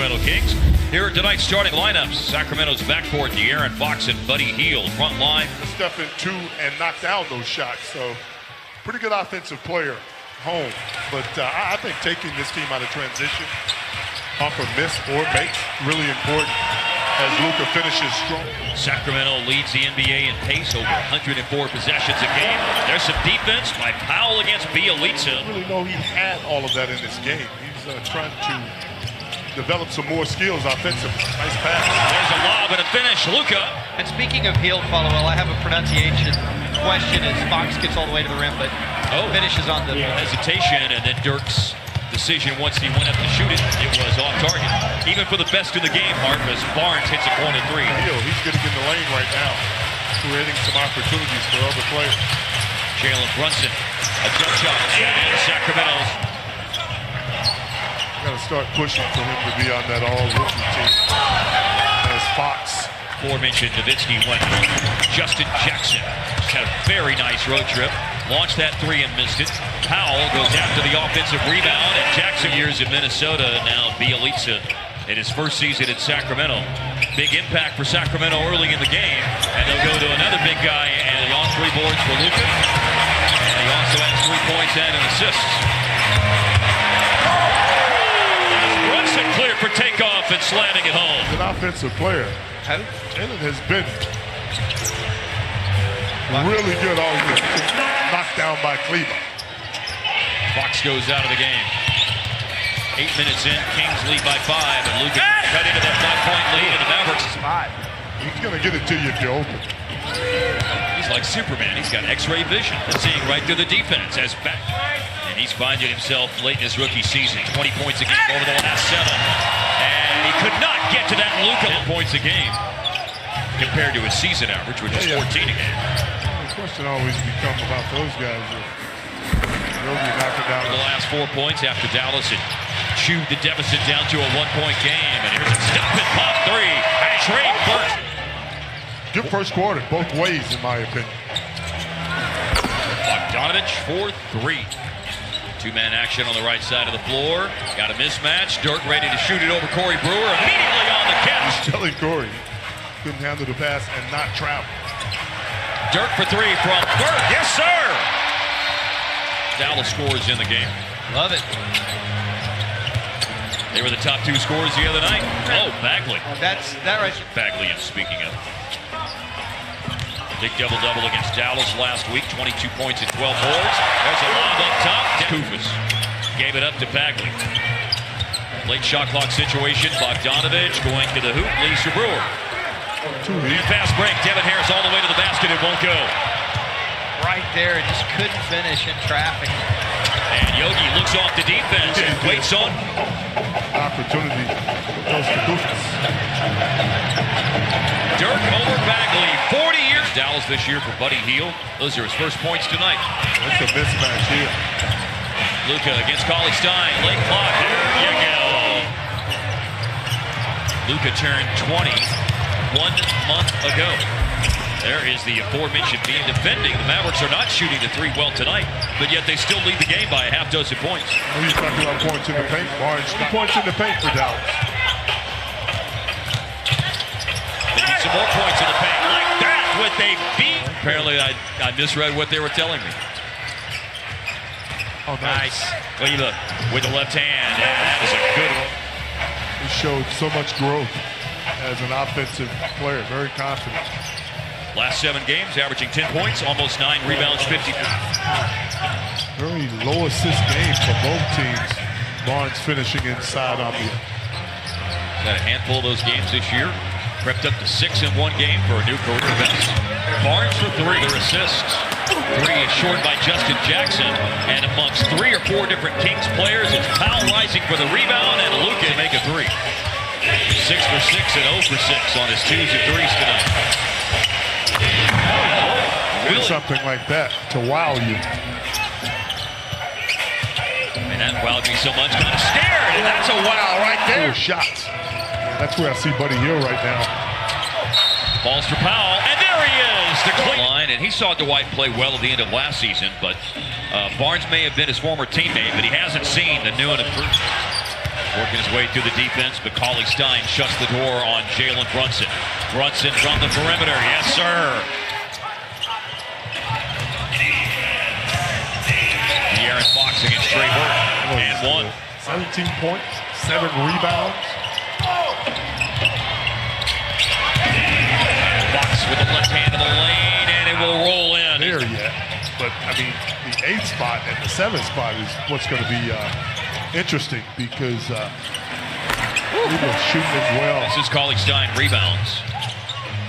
Sacramento Kings. Here are tonight's starting lineups. Sacramento's backcourt, De'Aaron Fox and Buddy Hield. Front line. Step in two and knock down those shots. So pretty good offensive player home. But I think taking this team out of transition off a miss or makes really important as Luka finishes strong. Sacramento leads the NBA in pace, over 104 possessions a game. There's some defense by Powell against Bielitsa. I really know he had all of that in this game. He's trying to develop some more skills offensively. Nice pass. There's a lob and a finish. Luka. And speaking of Hield, Followell, I have a pronunciation question as Fox gets all the way to the rim, but finishes on the hesitation, and then Dirk's decision once he went up to shoot it, it was off target. Even for the best in the game, Hart, as Barnes hits a corner three. He's getting in the lane right now, creating some opportunities for other players. Jalen Brunson, a jump shot, and Sacramento's. Got to start pushing for him to be on that all-rookie team. As Fox. Aforementioned Nowitzki went. Justin Jackson just had a very nice road trip. Launched that three and missed it. Powell goes after the offensive rebound, and Jackson years in Minnesota. Now Bielitsa in his first season in Sacramento. Big impact for Sacramento early in the game, and they'll go to another big guy and on 3 boards for Luka. And he also has 3 points and an assist. Brunson clear for takeoff and slamming it home. An offensive player. Jalen has been really good all year. Knocked down by Cleveland. Fox goes out of the game. 8 minutes in, Kings lead by 5, and Luka cut into that 5-point lead, and the Mavericks. He's going to get it to you if you're open. He's like Superman. He's got X-ray vision, seeing right through the defense. As back, and he's finding himself late in his rookie season. 20 points a game over the last 7, and he could not get to that Luka. 10 points a game compared to his season average, which is 14 a game. The question always becomes about those guys. Yogi knocked it down. The last 4 points after Dallas had chewed the deficit down to a 1-point game. And here's a stop and pop 3. And Trey first. Good first quarter, both ways, in my opinion. Bogdanovich for 3. 2-man action on the right side of the floor. Got a mismatch. Dirk ready to shoot it over Corey Brewer. Immediately on the catch. Telling Corey couldn't handle the pass and not travel. Dirk for 3 from Burke. Yes, sir. Dallas scores in the game. Love it. They were the top 2 scorers the other night. Oh, Bagley. That right. Bagley, I'm speaking of. Big double-double against Dallas last week. 22 points and 12 boards. There's a lob up top. Kufas gave it up to Bagley. Late shot clock situation. Bogdanovich going to the hoop. Leads to Brewer. Fast break. Devin Harris all the way to the basket. It won't go. Right there. It just couldn't finish in traffic. And Yogi looks off the defense and waits on. Opportunity goes to Kufas. Dirk over Bagley. 40 years. Dallas this year for Buddy Hield. Those are his first points tonight. That's a mismatch here. Luka against Cauley Stein. Late clock. There you go. Luka turned 20 1 month ago. There is the aforementioned being defending. The Mavericks are not shooting the 3 well tonight, but yet they still lead the game by a half dozen points. He's talking about points in the paint. Barnes, 3 points in the paint for Dallas. They need some more points in the paint. Like that with a beat. Apparently I misread what they were telling me. Oh, nice. Well, you look with the left hand. Yeah, that is a good one. He showed so much growth as an offensive player. Very confident. Last 7 games, averaging 10 points, almost 9 rebounds, 50. Very low assist game for both teams. Barnes finishing inside on the. Had a handful of those games this year. Crept up to 6 in 1 game for a new career best. Barnes for 3. Their assists. 3 is short by Justin Jackson. And amongst 3 or 4 different Kings players, it's Powell rising for the rebound and Luka to make a 3. 6 for 6 and 0 for 6 on his 2s and 3s tonight. Really? Something like that to wow you. And that wowed me so much, kind of scared, and that's a wow right there. Shots. That's where I see Buddy Hield right now. Balls for Powell, and there he is. The clean line, and he saw Dwight play well at the end of last season, but Barnes may have been his former teammate, but he hasn't seen the new and improved. Working his way through the defense, but Cauley Stein shuts the door on Jalen Brunson. Brunson from the perimeter. Yes, sir. De'Aaron Fox against Trey Burke. And one. 17 points, 7 rebounds. Fox with the left hand in the lane, and it will roll in. There yet. But, I mean, the 8th spot and the 7th spot is what's going to be interesting because people are shooting it well. This is Cauley Stein rebounds.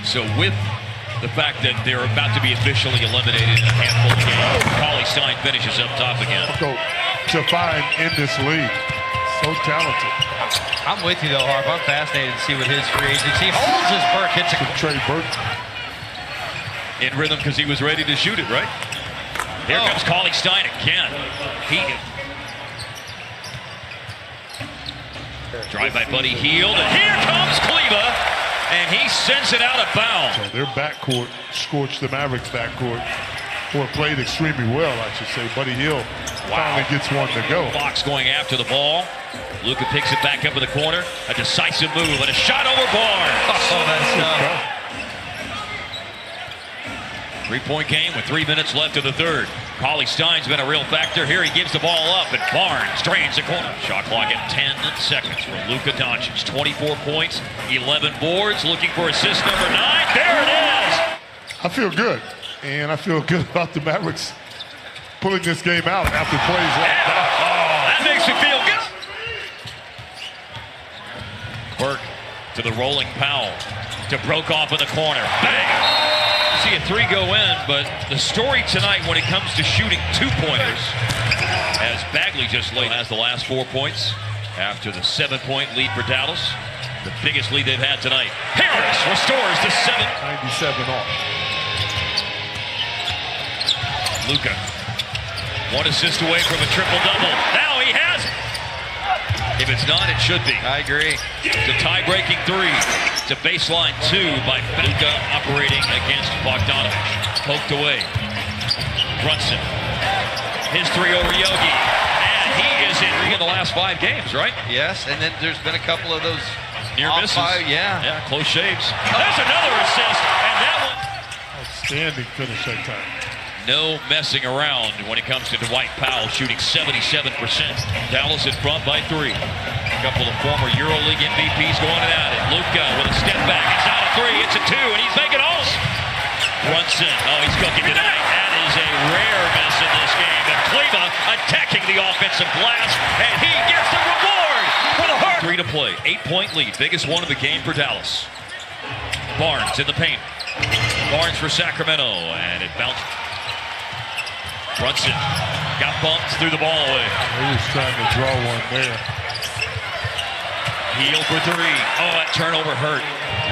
So with the fact that they're about to be officially eliminated in a handful of games, Cauley Stein finishes up top again. To find in this league. So talented. I'm with you, though, Harp. I'm fascinated to see what his free agency holds as Burke hits a Trey Burke. In rhythm because he was ready to shoot it, right? Here comes Cauley Stein again. Drive by Buddy Hield, and here comes Kleba, and he sends it out of bounds. So their backcourt scorched the Mavericks backcourt, or played extremely well, I should say. Buddy Hield finally gets one to go. Fox going after the ball. Luka picks it back up in the corner. A decisive move and a shot over Barnes. Oh, that's 3-point game with 3 minutes left of the third. Cauley Stein's been a real factor. Here he gives the ball up, and Barnes drains the corner. Shot clock at 10 seconds for Luka Doncic. 24 points, 11 boards, looking for assist number 9. There it is! I feel good, and I feel good about the Mavericks pulling this game out after plays like that. Oh, that makes me feel good. Burke to the rolling Powell. To Brokoff in the corner. Bang! See a 3 go in, but the story tonight when it comes to shooting 2-pointers, as Bagley just has the last 4 points after the 7-point lead for Dallas. The biggest lead they've had tonight. Harris restores the 7. 97 off. Luka. 1 assist away from a triple-double. Now he has it. If it's not, it should be. I agree. It's a tie-breaking 3. It's a baseline 2 by Luka operating against Bogdanovich. Poked away. Brunson. His 3 over Yogi. And he is in the last 5 games, right? Yes, and then there's been a couple of those near misses. Yeah, close shaves. There's another assist, and that one. Outstanding finish that time. No messing around when it comes to Dwight Powell, shooting 77%. Dallas in front by 3. A couple of former EuroLeague MVPs going at it. Luka with a step back. It's not a 3, it's a 2, and he's making all. Brunson, he's cooking tonight. That is a rare miss in this game. And Kleba attacking the offensive glass, and he gets the reward for the Hawks. 3 to play, 8-point lead, biggest one of the game for Dallas. Barnes in the paint. Barnes for Sacramento, and it bounced. Brunson got bumped, threw the ball away. He was trying to draw one there. Hield for 3. Oh, that turnover hurt.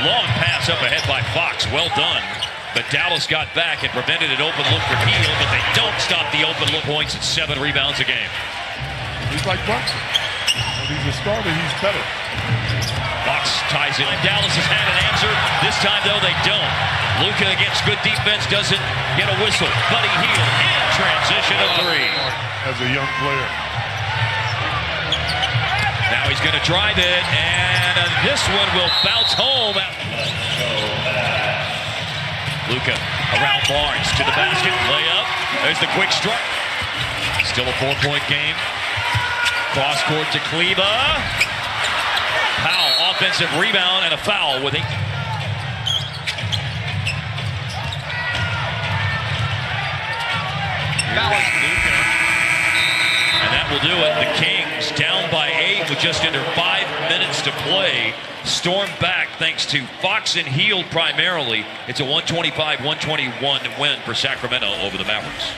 Long pass up ahead by Fox. Well done. But Dallas got back and prevented an open look for Hield, but they don't stop the open look points at 7 rebounds a game. He's like Brunson. When he's a starter, he's better. Fox ties it. Dallas has had an answer. This time, though, they don't. Luka against good defense doesn't get a whistle. Buddy Hield in transition of 3. As a young player. Now he's going to drive it, and this one will bounce home. Luka around Barnes to the basket. Layup. There's the quick strike. Still a 4-point game. Cross court to Kleba. Powell, offensive rebound and a foul with 8. And that will do it. The Kings down by 8 with just under 5 minutes to play. Storm back thanks to Fox and Hield primarily. It's a 125-121 win for Sacramento over the Mavericks.